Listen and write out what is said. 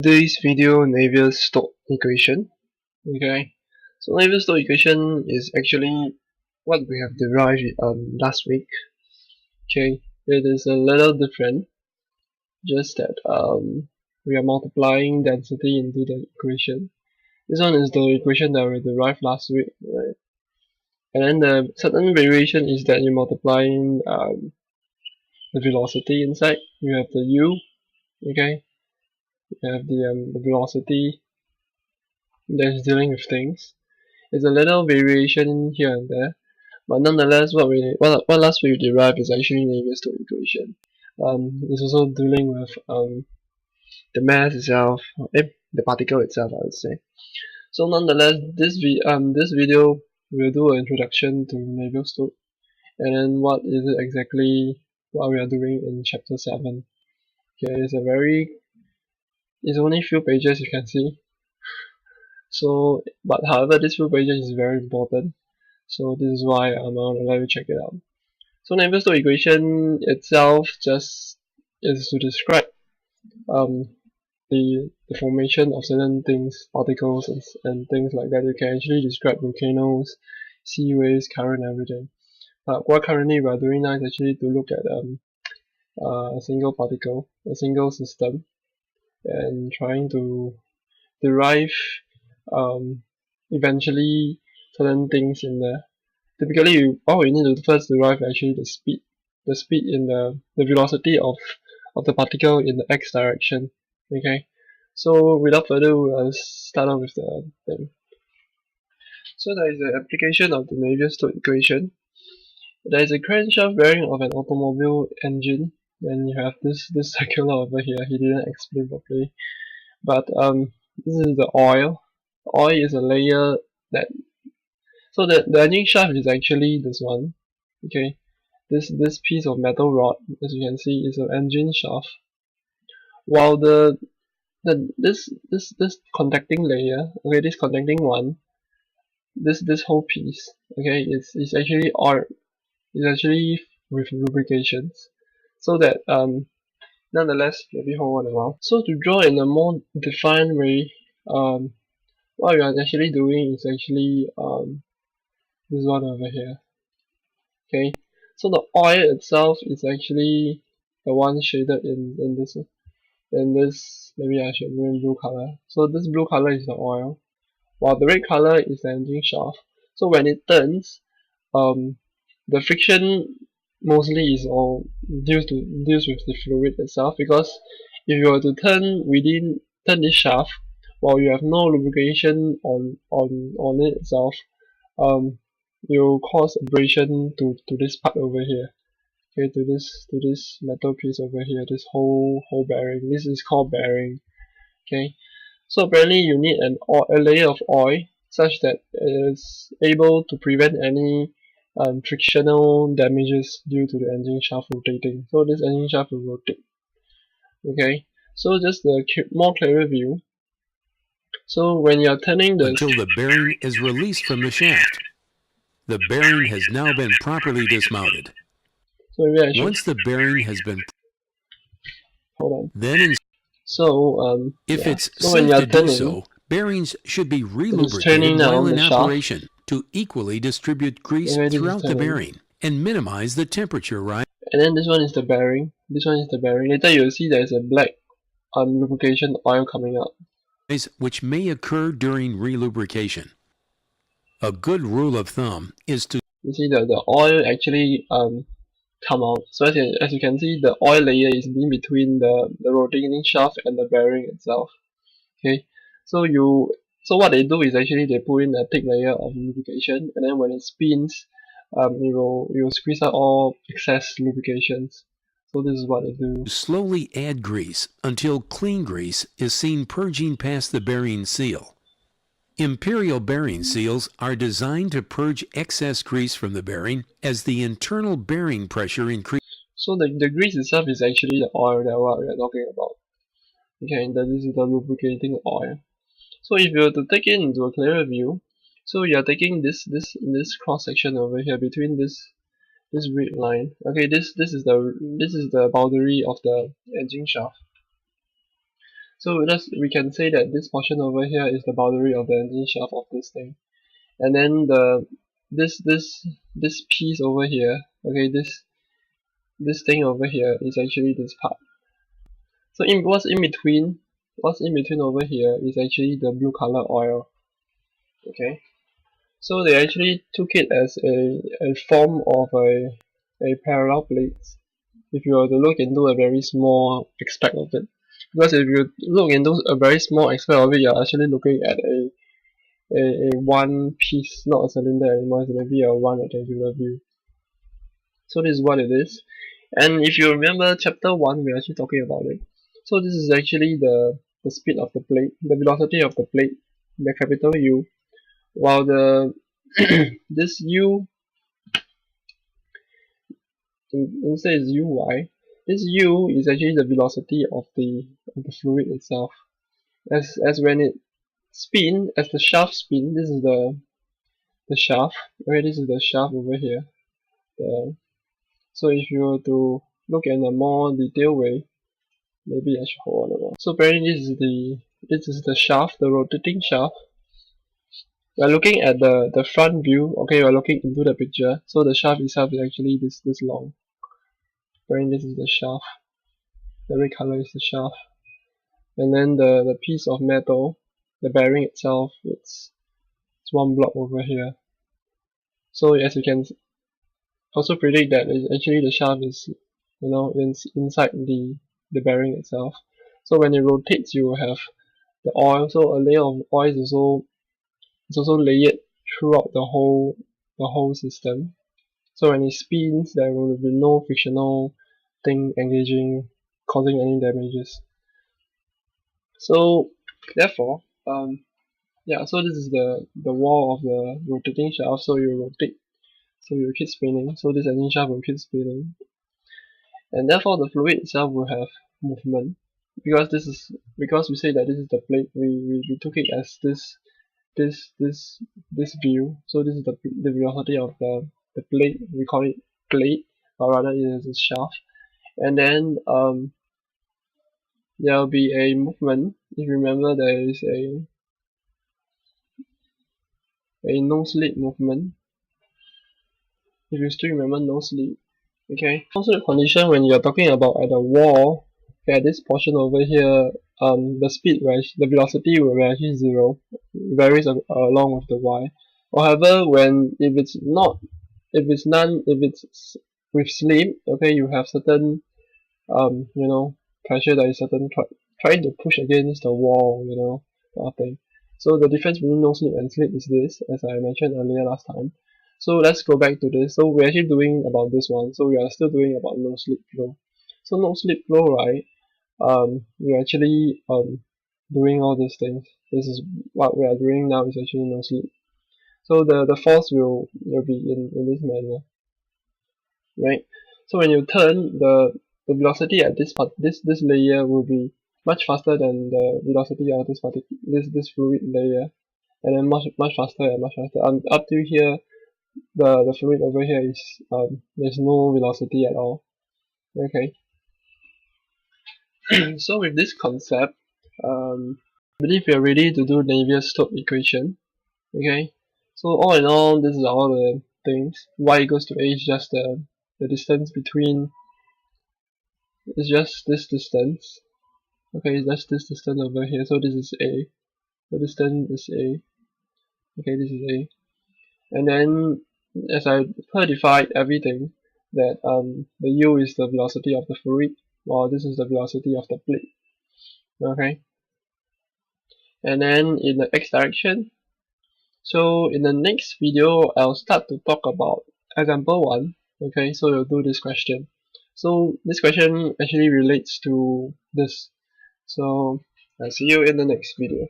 Today's video Navier's stoke equation. Okay, so Navier's stoke equation is actually what we have derived last week. Okay, it is a little different, just that we are multiplying density into the equation. This one is the equation that we derived last week, right? And then the certain variation is that you're multiplying the velocity inside. You have the u, okay. You have the velocity that is dealing with things. There's a little variation here and there, but nonetheless, what last week we derived is actually Navier's stoke equation. It's also dealing with the mass itself, the particle itself, I would say. So nonetheless, this video will do an introduction to Navier's stoke, and then what is it exactly what we are doing in chapter 7. Okay, it's only few pages, you can see. So, but however, this few pages is very important. So this is why I'm gonna let you check it out. So Navier's stoke equation itself just is to describe um, the formation of certain things, particles and things like that. You can actually describe volcanoes, sea waves, current, everything. But what currently we are doing now is actually to look at a single particle, a single system, and trying to derive eventually certain things in there. Typically, all we need to first derive actually the speed in the velocity of the particle in the x direction. Okay, so without further ado, let's start off with the thing. So there is the application of the Navier's stoke equation. There is a crankshaft bearing of an automobile engine, and you have this circular over here. He didn't explain properly, but this is the oil. Oil is a layer that so the engine shaft is actually this one. Okay, this piece of metal rod, as you can see, is an engine shaft, while this contacting layer, okay, this contacting one, this whole piece, okay, is actually oil, is actually with lubrications, so that nonetheless, maybe hold on a while. So to draw in a more defined way, what we are actually doing is actually this one over here. Okay, so the oil itself is actually the one shaded in this, maybe I should bring blue color. So this blue color is the oil, while the red color is the engine shaft. So when it turns, the friction mostly is all deals with the fluid itself, because if you were to turn this shaft while you have no lubrication on it itself, um, you cause abrasion to this part over here. Okay, to this metal piece over here, this whole bearing. This is called bearing. Okay, so apparently you need a layer of oil such that it is able to prevent any frictional damages due to the engine shaft rotating. So this engine shaft will rotate. Okay, so just a more clearer view. So when you are turning the until the bearing is released from the shaft. The bearing has now been properly dismounted. so maybe I should Once the bearing has been hold on. then So if yeah. it's So when safe you are to do turning, so, bearings should be it is relubricated turning now while in the shaft. operation to equally distribute grease Okay, this is throughout the turning. bearing and minimize the temperature rise, And then this one is the bearing. This one is the bearing. Later you'll see there's a black lubrication oil coming out. which may occur during relubrication. A good rule of thumb is to You see the oil actually come out. So as you can see, the oil layer is in between the rotating shaft and the bearing itself. Okay, so what they do is actually they put in a thick layer of lubrication, and then when it spins, you will squeeze out all excess lubrications. So this is what they do. slowly add grease until clean grease is seen purging past the bearing seal. Imperial bearing seals are designed to purge excess grease from the bearing as the internal bearing pressure increases. So the grease itself is actually the oil that what we are talking about. Okay, and this is the lubricating oil. So if you were to take it into a clearer view, so you are taking this cross section over here between this red line. Okay, this is the boundary of the engine shaft. So we can say that this portion over here is the boundary of the engine shaft of this thing, and then this piece over here, okay, this thing over here is actually this part. So what's in between over here is actually the blue color oil. Okay, so they actually took it as a form of a parallel plate. If you were to look into a very small aspect of it, because if you look into a very small aspect of it, you're actually looking at a one piece, not a cylinder anymore, it's maybe a one rectangular view. So this is what it is. And if you remember chapter 1, we're actually talking about it. So this is actually the speed of the plate, the velocity of the plate, the capital U, while the this U instead is uy. This U is actually the velocity of the fluid itself. As when it as the shaft spin, this is the shaft. Okay, this is the shaft over here. So if you were to look in a more detailed way, maybe I should hold on a while. So apparently this is the shaft, the rotating shaft. We're looking at the front view. Okay, we're looking into the picture. So the shaft itself is actually this long. Apparently this is the shaft. The red color is the shaft. And then the piece of metal, the bearing itself, it's one block over here. So as you can also predict that actually the shaft is inside the bearing itself. So when it rotates, you will have the oil. So a layer of oil is also layered throughout the whole system. So when it spins, there will be no frictional thing engaging, causing any damages. So therefore, yeah. So this is the wall of the rotating shaft. So you rotate, so you keep spinning. So this engine shaft will keep spinning, and therefore the fluid itself will have movement. Because we say that this is the plate, we took it as this this this view. So this is the velocity of the plate. We call it plate, or rather it is a shaft. And then there will be a movement. If you remember, there is a no slip movement. If you still remember no slip, okay. Also the condition when you're talking about at the wall, okay, this portion over here, the speed the velocity will be actually zero, varies along with the y. However, if it's with slip, okay, you have certain pressure that is certain trying to push against the wall, that thing. So the difference between no slip and slip is this, as I mentioned earlier last time. So let's go back to this. So we're actually doing about this one. So we are still doing about no slip flow. So no slip flow, right? You're actually doing all these things. This is what we are doing now is actually no slip. So the force will be in this manner, right? So when you turn, the velocity at this layer will be much faster than the velocity of this fluid layer, and then much faster and much faster. Up to here, the fluid over here is there's no velocity at all. Okay. So with this concept, I believe we are ready to do Navier-Stokes equation. Okay. So all in all, this is all the things. Y equals to A is just the distance between. It's just this distance. Okay, it's just this distance over here. So this is A. The distance is A. Okay, this is A. And then as I clarified everything, that the U is the velocity of the fluid, while this is the velocity of the plate. Okay. And then in the X direction, so in the next video I'll start to talk about example 1. Okay, so we'll do this question. So this question actually relates to this. So I'll see you in the next video.